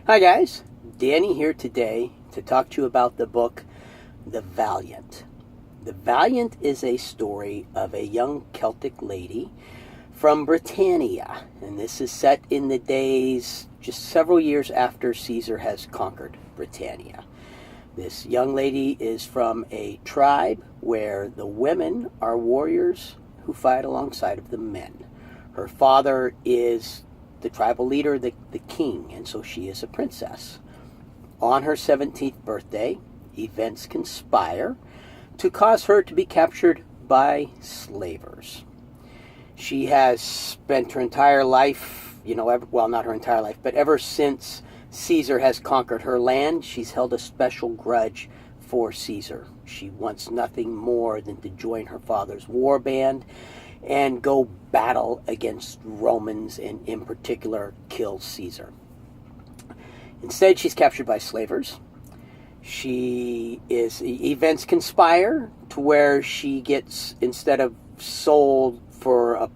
Hi guys, Danny here today to talk to you about the book The Valiant. The Valiant is a story of a young Celtic lady from Britannia, and this is set in the days just several years after Caesar has conquered Britannia. This young lady is from a tribe where the women are warriors who fight alongside of the men. Her father is the tribal leader, the king, and so she is a princess. On her 17th birthday, events conspire to cause her to be captured by slavers. She has spent her entire life, not her entire life, but ever since Caesar has conquered her land, she's held a special grudge for Caesar. She wants nothing more than to join her father's war band and go battle against Romans, and in particular, kill Caesar. Instead, she's captured by slavers. Events conspire to where she gets, instead of sold for a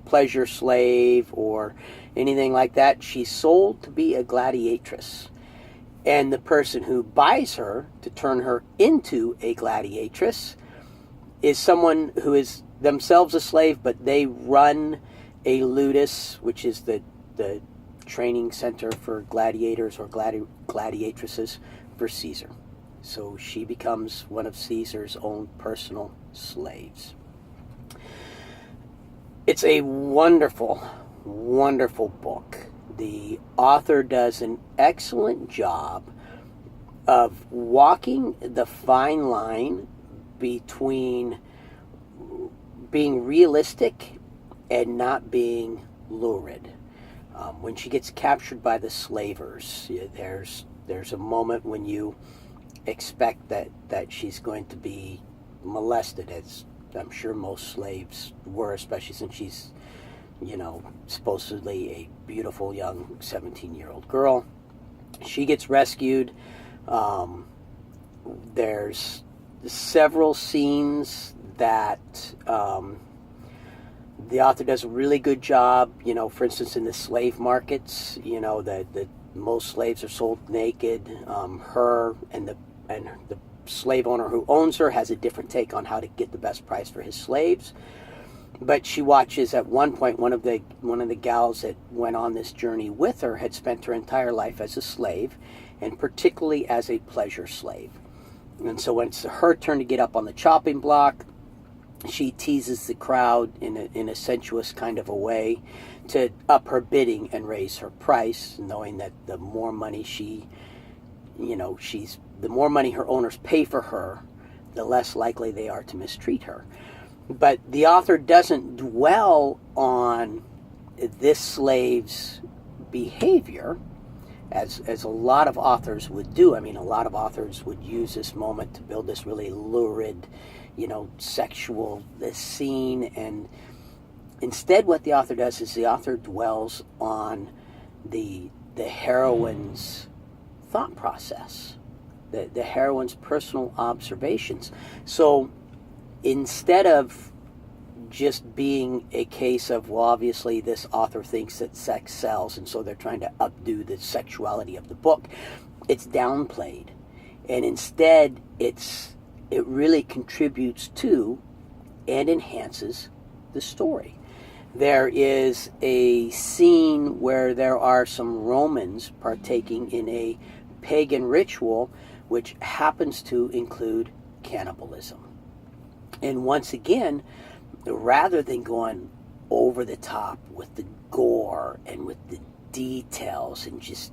pleasure slave or anything like that, she's sold to be a gladiatress. And the person who buys her to turn her into a gladiatress is someone who is themselves a slave, but they run a ludus, which is the training center for gladiators or gladiatresses for Caesar. So she becomes one of Caesar's own personal slaves. It's a wonderful, wonderful book. The author does an excellent job of walking the fine line between being realistic and not being lurid. When she gets captured by the slavers, there's a moment when you expect that she's going to be molested, as I'm sure most slaves were, especially since she's, supposedly a beautiful young 17-year-old girl. She gets rescued. There's several scenes that the author does a really good job. For instance, in the slave markets, that most slaves are sold naked. Her and the slave owner who owns her has a different take on how to get the best price for his slaves. But she watches at one point one of the gals that went on this journey with her had spent her entire life as a slave, and particularly as a pleasure slave. And so when it's her turn to get up on the chopping block, she teases the crowd in a sensuous kind of a way to up her bidding and raise her price, knowing that the more money the more money her owners pay for her, the less likely they are to mistreat her. But the author doesn't dwell on this slave's behavior as a lot of authors would do. I mean, a lot of authors would use this moment to build this really lurid, sexual scene. And instead what the author does is the author dwells on the heroine's thought process, the heroine's personal observations. So instead of just being a case of, well, obviously this author thinks that sex sells, and so they're trying to updo the sexuality of the book, it's downplayed. And instead, it really contributes to and enhances the story. There is a scene where there are some Romans partaking in a pagan ritual which happens to include cannibalism. And once again, rather than going over the top with the gore and with the details and just,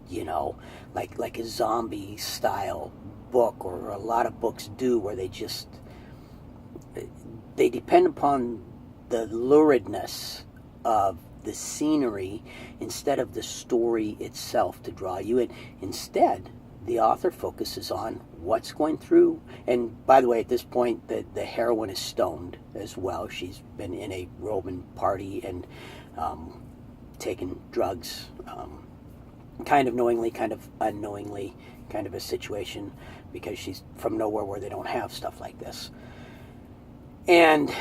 like a zombie style book, or a lot of books do, where they depend upon the luridness of the scenery instead of the story itself to draw you in. Instead, the author focuses on what's going through. And by the way, at this point, the heroine is stoned as well. She's been in a Roman party and taken drugs, kind of knowingly, kind of unknowingly, kind of a situation, because she's from nowhere where they don't have stuff like this. And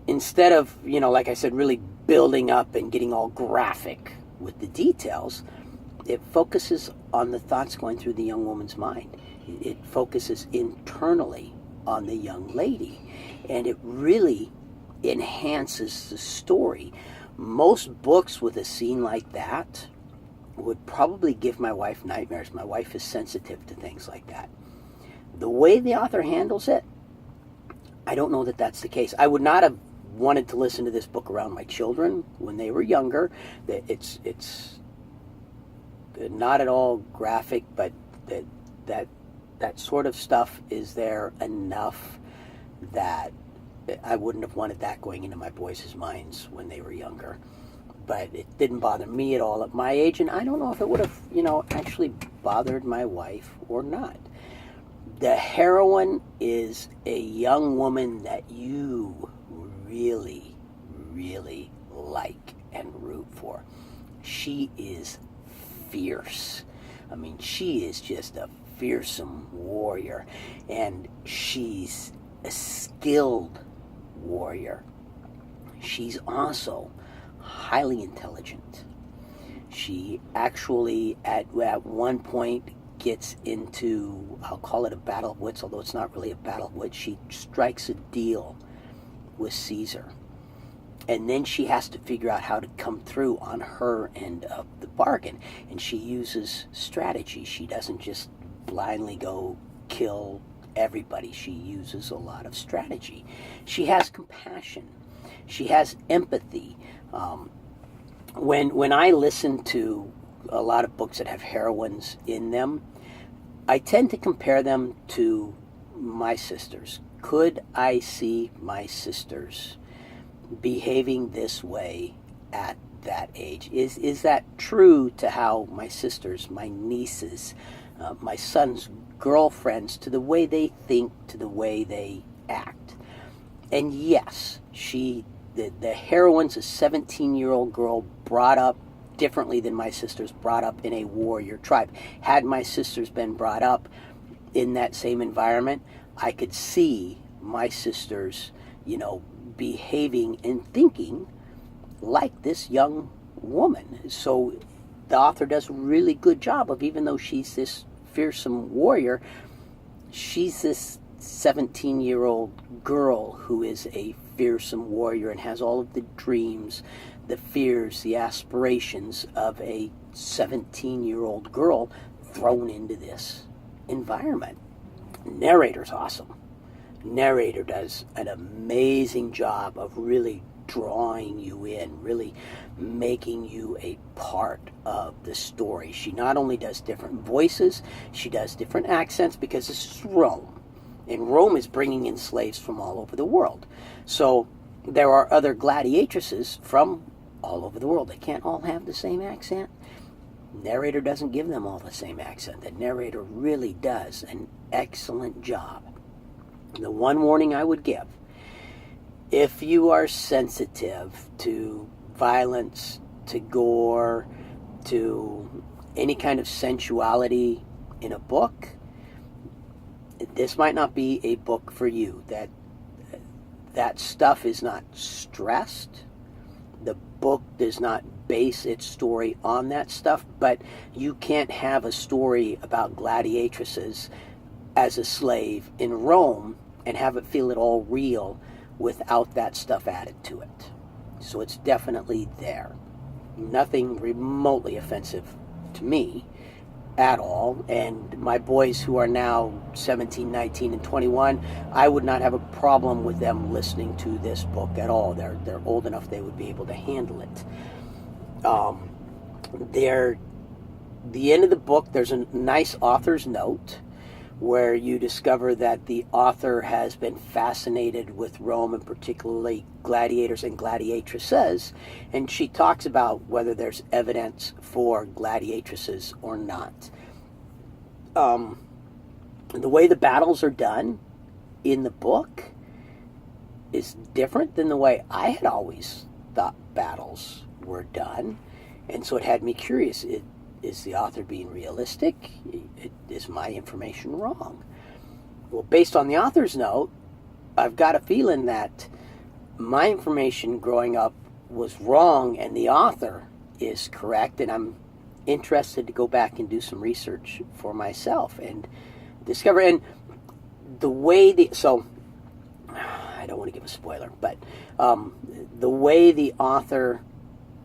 instead of, like I said, really building up and getting all graphic with the details, it focuses on the thoughts going through the young woman's mind. It focuses internally on the young lady, and it really enhances the story. Most books with a scene like that would probably give my wife nightmares. My wife is sensitive to things like that. The way the author handles it, I don't know that that's the case. I would not have wanted to listen to this book around my children when they were younger. It's not at all graphic, but that sort of stuff is there enough that I wouldn't have wanted that going into my boys' minds when they were younger. But it didn't bother me at all at my age, and I don't know if it would have, actually bothered my wife or not. The heroine is a young woman that you really, really like and root for. She is fierce. I mean, she is just a fearsome warrior, and she's a skilled warrior. She's also highly intelligent. She actually at one point gets into, I'll call it a battle of wits, although it's not really a battle of wits. She strikes a deal with Caesar, and then she has to figure out how to come through on her end of the bargain, and she uses strategy. She doesn't just blindly go kill everybody. She uses a lot of strategy. She has compassion. She has empathy. When I listen to a lot of books that have heroines in them, I tend to compare them to my sisters. Could I see my sisters behaving this way at that age? Is that true to how my sisters, my nieces, my son's girlfriends, to the way they think, to the way they act? And yes, the heroine's a 17-year-old girl brought up differently than my sisters, brought up in a warrior tribe. Had my sisters been brought up in that same environment, I could see my sisters, behaving and thinking like this young woman. So the author does a really good job of, even though she's this fearsome warrior, she's this 17-year-old girl who is a fearsome warrior and has all of the dreams, the fears, the aspirations of a 17-year-old girl thrown into this environment. Narrator's awesome. Narrator does an amazing job of really drawing you in, really making you a part of the story. She not only does different voices, she does different accents, because this is Rome. And Rome is bringing in slaves from all over the world. So there are other gladiatresses from all over the world. They can't all have the same accent. Narrator doesn't give them all the same accent. The narrator really does an excellent job. The one warning I would give, if you are sensitive to violence, to gore, to any kind of sensuality in a book, this might not be a book for you. That stuff is not stressed. The book does not base its story on that stuff, but you can't have a story about gladiatresses as a slave in Rome and have it feel at all real without that stuff added to it. So it's definitely there. Nothing remotely offensive to me at all, and my boys who are now 17, 19, and 21, I would not have a problem with them listening to this book at all. They're old enough they would be able to handle it. The end of the book, there's a nice author's note where you discover that the author has been fascinated with Rome, and particularly gladiators and gladiatresses, and she talks about whether there's evidence for gladiatresses or not. The way the battles are done in the book is different than the way I had always thought battles were done, and so it had me curious. Is the author being realistic? Is my information wrong? Well, based on the author's note, I've got a feeling that my information growing up was wrong and the author is correct, and I'm interested to go back and do some research for myself and discover. And the way so I don't want to give a spoiler, but the way the author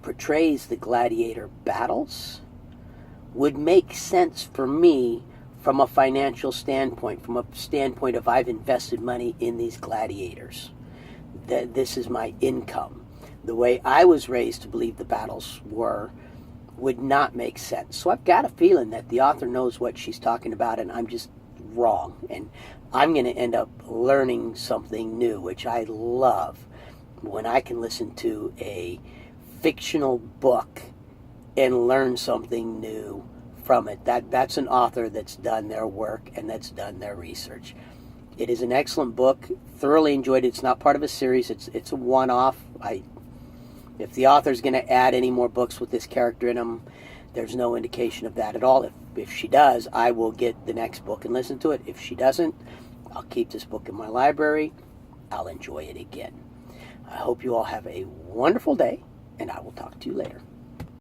portrays the gladiator battles would make sense for me from a financial standpoint, from a standpoint of I've invested money in these gladiators. That this is my income. The way I was raised to believe the battles would not make sense. So I've got a feeling that the author knows what she's talking about, and I'm just wrong. And I'm going to end up learning something new, which I love when I can listen to a fictional book and learn something new from it. That's an author that's done their work and that's done their research. It is an excellent book. Thoroughly enjoyed it. It's not part of a series. It's a one-off. If the author's going to add any more books with this character in them, there's no indication of that at all. If she does, I will get the next book and listen to it. If she doesn't, I'll keep this book in my library. I'll enjoy it again. I hope you all have a wonderful day, and I will talk to you later.